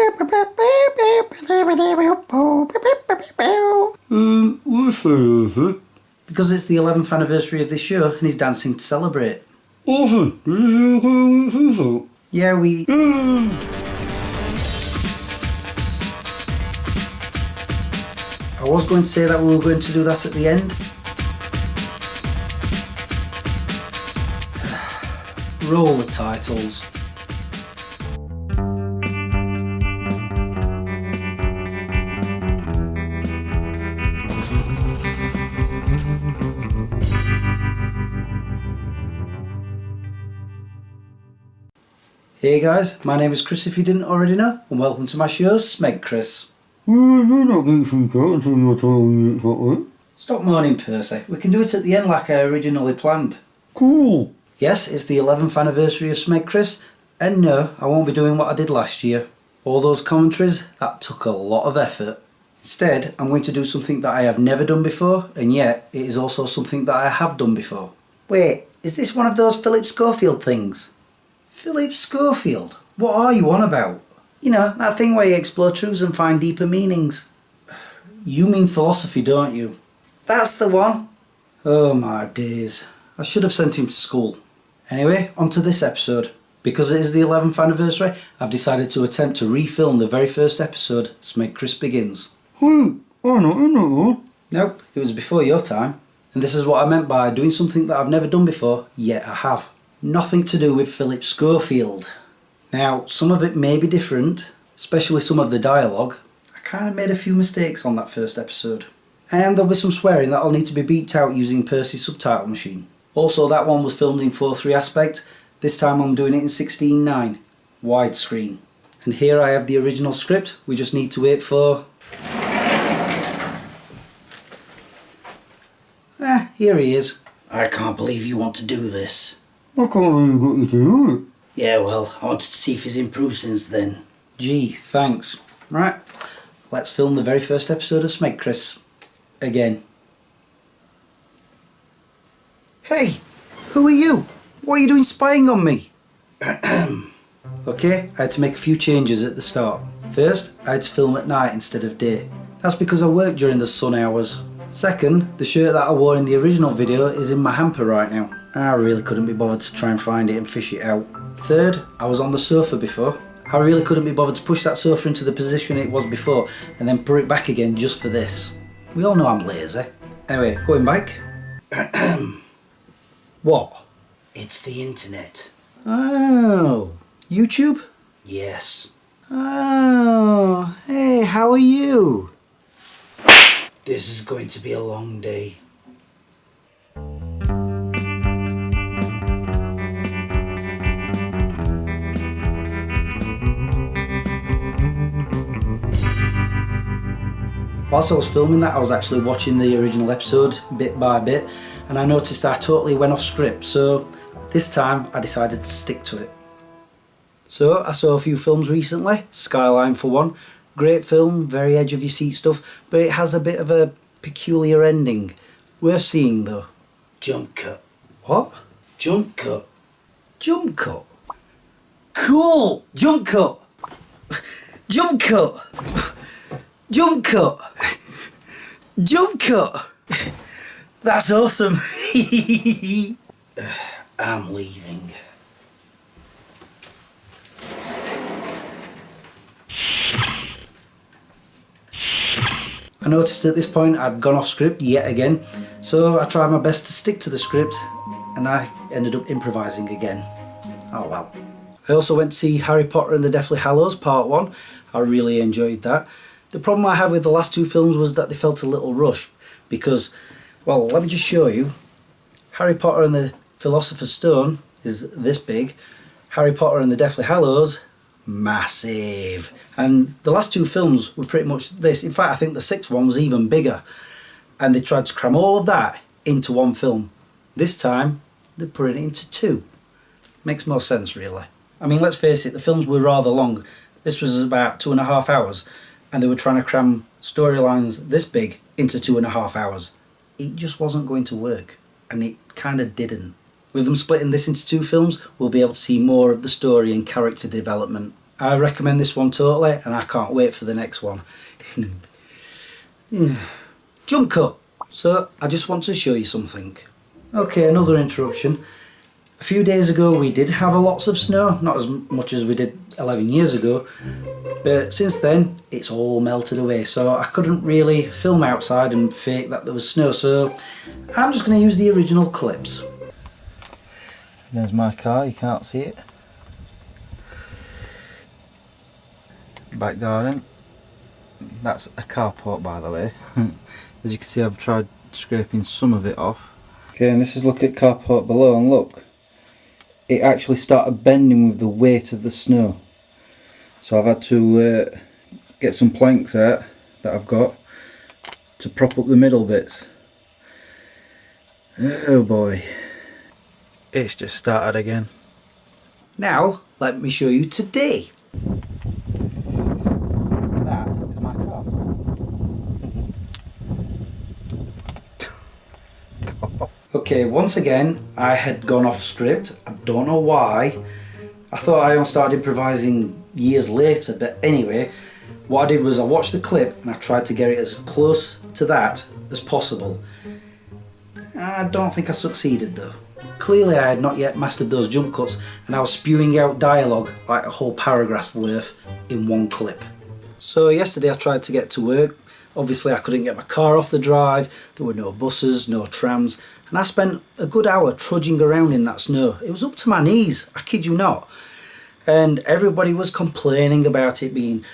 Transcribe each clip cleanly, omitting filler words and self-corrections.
What's that? Because it's the 11th anniversary of this show and he's dancing to celebrate. Awesome. Yeah, we... I was going to say that we were going to do that at the end. Roll the titles. Hey guys, my name is Chris if you didn't already know, and welcome to my show, SmegChris. You're not getting freaked out until you're telling me it's that way. Stop moaning, Percy. We can do it at the end like I originally planned. Cool. Yes, it's the 11th anniversary of SmegChris, and no, I won't be doing what I did last year. All those commentaries, that took a lot of effort. Instead, I'm going to do something that I have never done before, and yet it is also something that I have done before. Wait, is this one of those Philip Schofield things? Philip Schofield? What are you on about? You know, that thing where you explore truths and find deeper meanings. You mean philosophy, don't you? That's the one. Oh my days. I should have sent him to school. Anyway, on to this episode. Because it is the 11th anniversary, I've decided to attempt to refilm the very first episode, SmegChris Begins. Wait, I'm not in that one. Nope, it was before your time. And this is what I meant by doing something that I've never done before, yet I have. Nothing to do with Philip Schofield. Now, some of it may be different, especially some of the dialogue. I kind of made a few mistakes on that first episode. And there'll be some swearing that'll need to be beeped out using Percy's subtitle machine. Also, that one was filmed in 4:3 aspect. This time I'm doing it in 16:9, widescreen. And here I have the original script. We just need to wait for... here he is. I can't believe you want to do this. I can't really get you to do it. Yeah, well, I wanted to see if he's improved since then. Gee, thanks. Right, let's film the very first episode of SmegChris. Again. Hey, who are you? What are you doing spying on me? Okay, I had to make a few changes at the start. First, I had to film at night instead of day. That's because I work during the sun hours. Second, the shirt that I wore in the original video is in my hamper right now. I really couldn't be bothered to try and find it and fish it out. Third, I was on the sofa before. I really couldn't be bothered to push that sofa into the position it was before and then put it back again just for this. We all know I'm lazy. Anyway, going back. What? It's the internet. Oh, YouTube? Yes. Oh, hey, how are you? This is going to be a long day. Whilst I was filming that, I was actually watching the original episode bit by bit, and I noticed I totally went off script, so this time I decided to stick to it. So I saw a few films recently, Skyline for one. Great film, very edge of your seat stuff, but it has a bit of a peculiar ending. Worth seeing though. Jump cut. What? Jump cut. Jump cut? Cool! Jump cut! Jump cut! Jump cut! Jump cut! That's awesome! I'm leaving. I noticed at this point I'd gone off script yet again, so I tried my best to stick to the script and I ended up improvising again. Oh well. I also went to see Harry Potter and the Deathly Hallows Part 1. I really enjoyed that. The problem I had with the last two films was that they felt a little rushed because, well, let me just show you. Harry Potter and the Philosopher's Stone is this big. Harry Potter and the Deathly Hallows, massive. And the last two films were pretty much this. In fact, I think the sixth one was even bigger. And they tried to cram all of that into one film. This time, they put it into two. Makes more sense, really. I mean, let's face it, the films were rather long. This was about 2.5 hours. And they were trying to cram storylines this big into 2.5 hours. It just wasn't going to work. And it kind of didn't. With them splitting this into two films, we'll be able to see more of the story and character development. I recommend this one totally, and I can't wait for the next one. Jump cut. So I just want to show you something. Okay, another interruption. A few days ago we did have lots of snow, not as much as we did 11 years ago, but since then it's all melted away, so I couldn't really film outside and fake that there was snow, so I'm just going to use the original clips. There's my car, you can't see it. Back garden. That's a carport, by the way. As you can see, I've tried scraping some of it off. Okay, and this is look at carport below, and look, it actually started bending with the weight of the snow. So I've had to get some planks out that I've got to prop up the middle bits. Oh boy, it's just started again. Now let me show you today. That is my car. Okay, once again I had gone off script. I don't know why. I thought I started improvising years later, but anyway, what I did was I watched the clip and I tried to get it as close to that as possible. I don't think I succeeded though. Clearly I had not yet mastered those jump cuts, and I was spewing out dialogue like a whole paragraph's worth in one clip. So yesterday I tried to get to work. Obviously I couldn't get my car off the drive, there were no buses, no trams, and I spent a good hour trudging around in that snow. It was up to my knees, I kid you not. And everybody was complaining about it being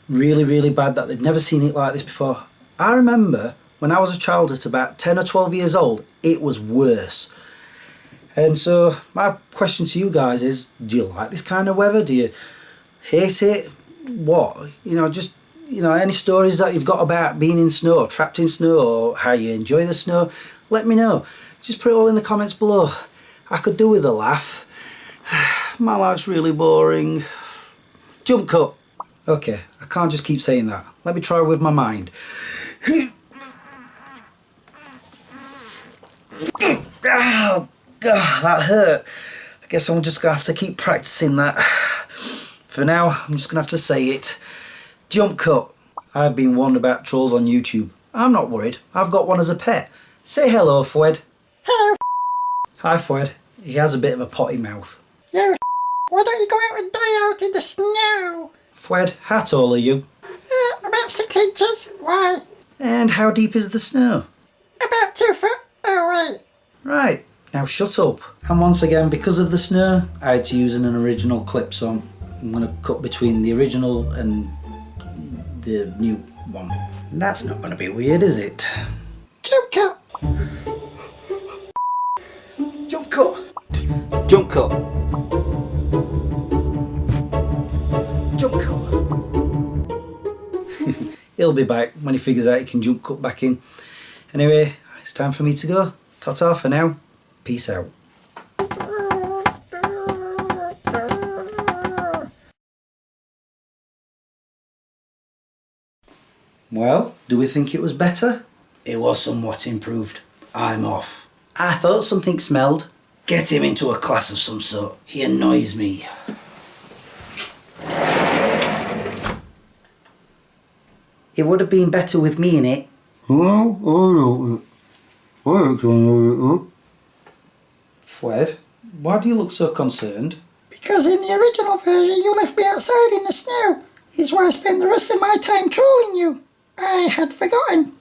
really, really bad, that they'd never seen it like this before. I remember when I was a child at about 10 or 12 years old, it was worse. And so my question to you guys is, do you like this kind of weather? Do you hate it? What? Just any stories that you've got about being in snow, trapped in snow, or how you enjoy the snow, let me know. Just put it all in the comments below. I could do with a laugh. My life's really boring. Jump cut. Okay, I can't just keep saying that. Let me try with my mind. Oh, God, that hurt. I guess I'm just going to have to keep practicing that. For now, I'm just going to have to say it. Jump cut. I've been warned about trolls on YouTube. I'm not worried. I've got one as a pet. Say hello, Fwed. Hello. Hi, Fwed. He has a bit of a potty mouth. Yo, why don't you go out and die out in the snow? Fwed, how tall are you? About 6 inches. Why? And how deep is the snow? About 2 foot. Oh, wait. Right, now shut up. And once again, because of the snow, I had to use an original clip, so I'm going to cut between the original and the new one. That's not going to be weird, is it? Jump cut. Jump cut. Jump cut. Jump cut. He'll be back when he figures out he can jump cut back in. Anyway, it's time for me to go. Ta-ta for now. Peace out. Well, do we think it was better? It was somewhat improved. I'm off. I thought something smelled. Get him into a class of some sort. He annoys me. It would have been better with me in it. Well, I actually know it. Fwed, why do you look so concerned? Because in the original version you left me outside in the snow. It's why I spent the rest of my time trolling you. I had forgotten.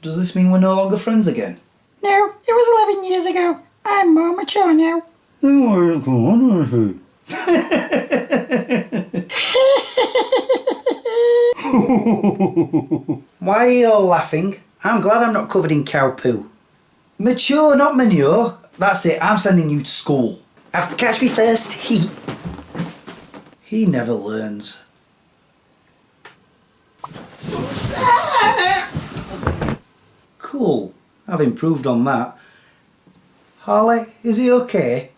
Does this mean we're no longer friends again? No, it was 11 years ago. I'm more mature now. No, I didn't come on, honestly. Why are you all laughing? I'm glad I'm not covered in cow poo. Mature, not manure. That's it, I'm sending you to school. Have to catch me first. He never learns. Cool, I've improved on that. Harley, is he okay?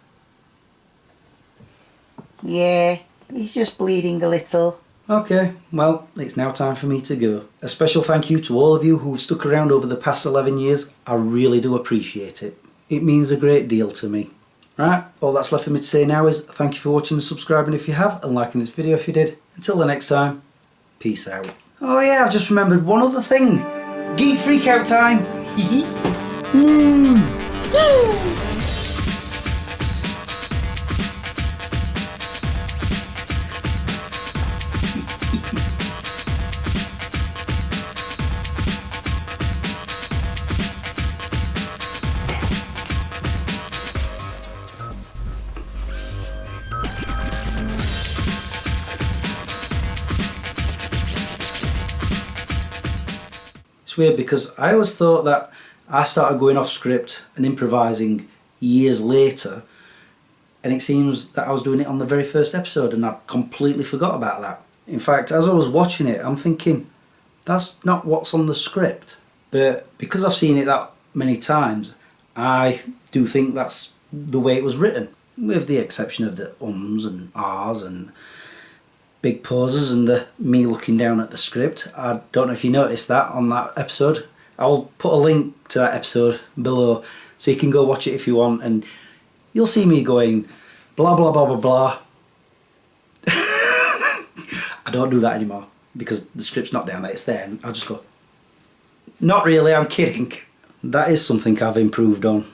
Yeah, he's just bleeding a little. Okay, well, it's now time for me to go. A special thank you to all of you who've stuck around over the past 11 years. I really do appreciate it. It means a great deal to me. Right, all that's left for me to say now is thank you for watching and subscribing if you have, and liking this video if you did. Until the next time, peace out. Oh yeah, I've just remembered one other thing. Geek freak out time. It's weird because I always thought that I started going off script and improvising years later, and it seems that I was doing it on the very first episode and I completely forgot about that. In fact, as I was watching it, I'm thinking, that's not what's on the script. But because I've seen it that many times, I do think that's the way it was written, with the exception of the ums and ahs and big pauses and the me looking down at the script. I don't know if you noticed that on that episode. I'll put a link to that episode below so you can go watch it if you want, and you'll see me going blah blah blah blah blah. I don't do that anymore because the script's not down there, it's there, and I'll just go, not really, I'm kidding. That is something I've improved on.